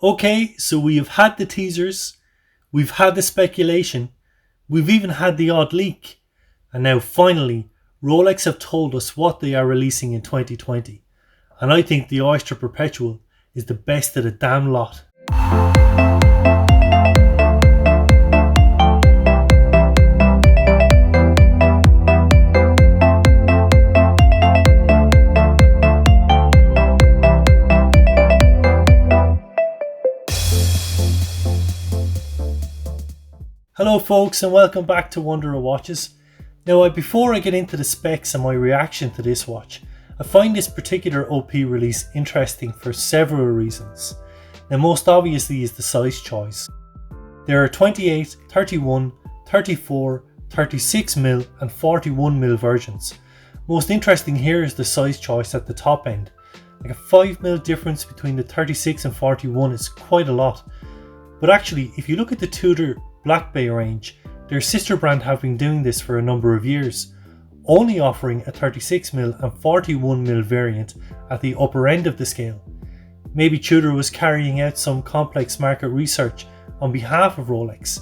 Okay, so we have had the teasers, we've had the speculation, we've even had the odd leak, and now finally Rolex have told us what they are releasing in 2020, and I think the Oyster Perpetual is the best of the damn lot. Hello folks, and welcome back to Wonder of Watches. Now before I get into the specs and my reaction to this watch, I find this particular OP release interesting for several reasons. Now most obviously is the size choice. There are 28, 31, 34, 36mm and 41mm versions. Most interesting here is the size choice at the top end. Like a 5mm difference between the 36 and 41 is quite a lot. But actually, if you look at the Tudor Black Bay range, their sister brand have been doing this for a number of years, only offering a 36mm and 41mm variant at the upper end of the scale. Maybe Tudor was carrying out some complex market research on behalf of Rolex.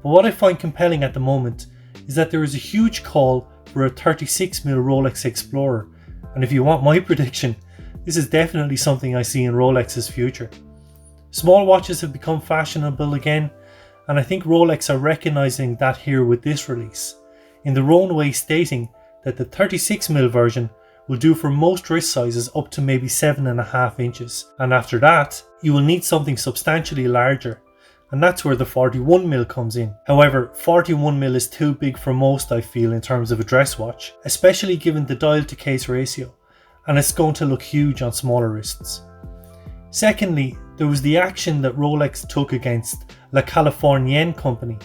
But what I find compelling at the moment is that there is a huge call for a 36mm Rolex Explorer, and if you want my prediction, this is definitely something I see in Rolex's future. Small watches have become fashionable again, and I think Rolex are recognising that here with this release, in their own way stating that the 36mm version will do for most wrist sizes up to maybe 7.5 inches, and after that you will need something substantially larger, and that's where the 41mm comes in. However, 41mm is too big for most, I feel, in terms of a dress watch, especially given the dial to case ratio, and it's going to look huge on smaller wrists. Secondly, there was the action that Rolex took against Californian company.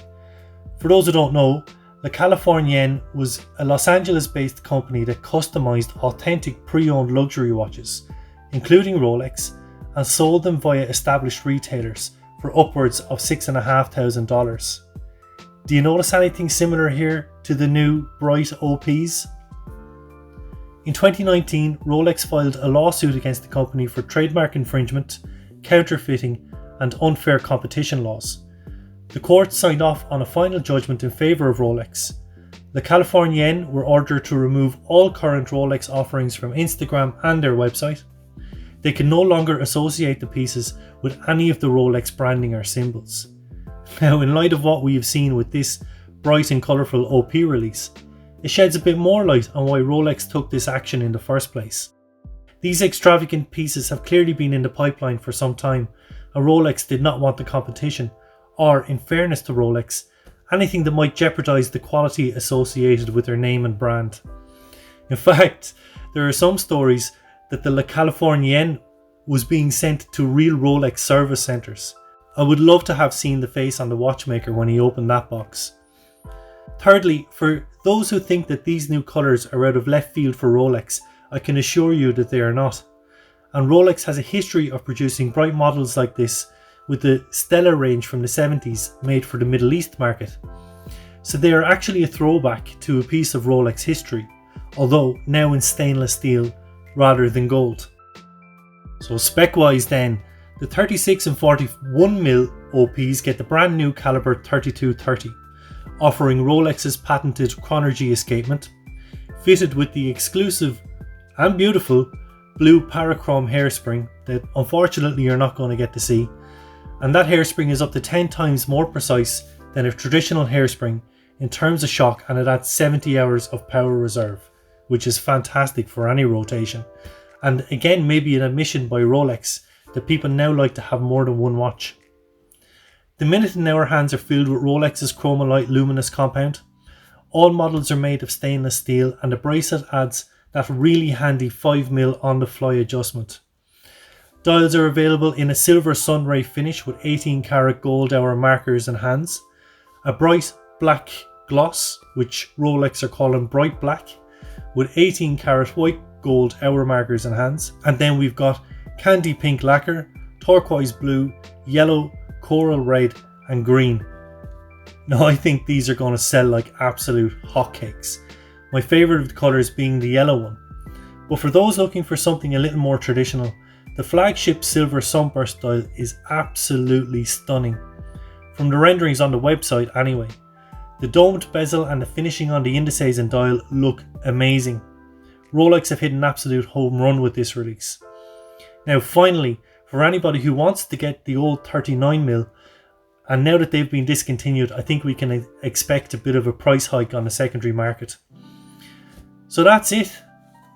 For those who don't know, Californian was a Los Angeles based company that customized authentic pre-owned luxury watches, including Rolex, and sold them via established retailers for upwards of $6,500. Do you notice anything similar here to the new bright OPs? In 2019, Rolex filed a lawsuit against the company for trademark infringement, counterfeiting and unfair competition laws. The court signed off on a final judgment in favour of Rolex. The Californian were ordered to remove all current Rolex offerings from Instagram and their website. They can no longer associate the pieces with any of the Rolex branding or symbols. Now, in light of what we have seen with this bright and colourful OP release, it sheds a bit more light on why Rolex took this action in the first place. These extravagant pieces have clearly been in the pipeline for some time, and Rolex did not want the competition, or, in fairness to Rolex, anything that might jeopardise the quality associated with their name and brand. In fact, there are some stories that the Californian was being sent to real Rolex service centres. I would love to have seen the face on the watchmaker when he opened that box. Thirdly, for those who think that these new colours are out of left field for Rolex, I can assure you that they are not. And Rolex has a history of producing bright models like this, with the Stella range from the 70s made for the Middle East market. So they are actually a throwback to a piece of Rolex history, although now in stainless steel rather than gold. So spec wise then, the 36 and 41mm OPs get the brand new caliber 3230, offering Rolex's patented Chronergy escapement, fitted with the exclusive and beautiful blue parachrome hairspring that unfortunately you're not going to get to see, and that hairspring is up to 10 times more precise than a traditional hairspring in terms of shock, and it adds 70 hours of power reserve, which is fantastic for any rotation, and again maybe an admission by Rolex that people now like to have more than one watch. The minute and hour hands are filled with Rolex's Chromolite luminous compound. All models are made of stainless steel, and the bracelet adds that really handy 5mm on the fly adjustment. Dials are available in a silver sunray finish with 18 karat gold hour markers and hands, a bright black gloss, which Rolex are calling bright black, with 18 karat white gold hour markers and hands, and then we've got candy pink lacquer, turquoise blue, yellow, coral red and green. Now I think these are going to sell like absolute hotcakes, my favourite of the colours being the yellow one. But for those looking for something a little more traditional, The flagship silver sunburst dial is absolutely stunning, from the renderings on the website anyway. The domed bezel and the finishing on the indices and dial look amazing. Rolex have hit an absolute home run with this release. Now finally, for anybody who wants to get the old 39mm, and now that they've been discontinued, I think we can expect a bit of a price hike on the secondary market. So that's it.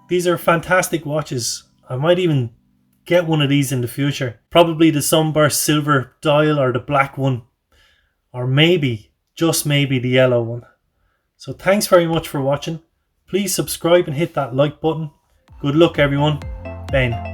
These are fantastic watches. I might even get one of these in the future. Probably the sunburst silver dial or the black one. Or maybe, just maybe, the yellow one. So thanks very much for watching. Please subscribe and hit that like button. Good luck everyone. Ben.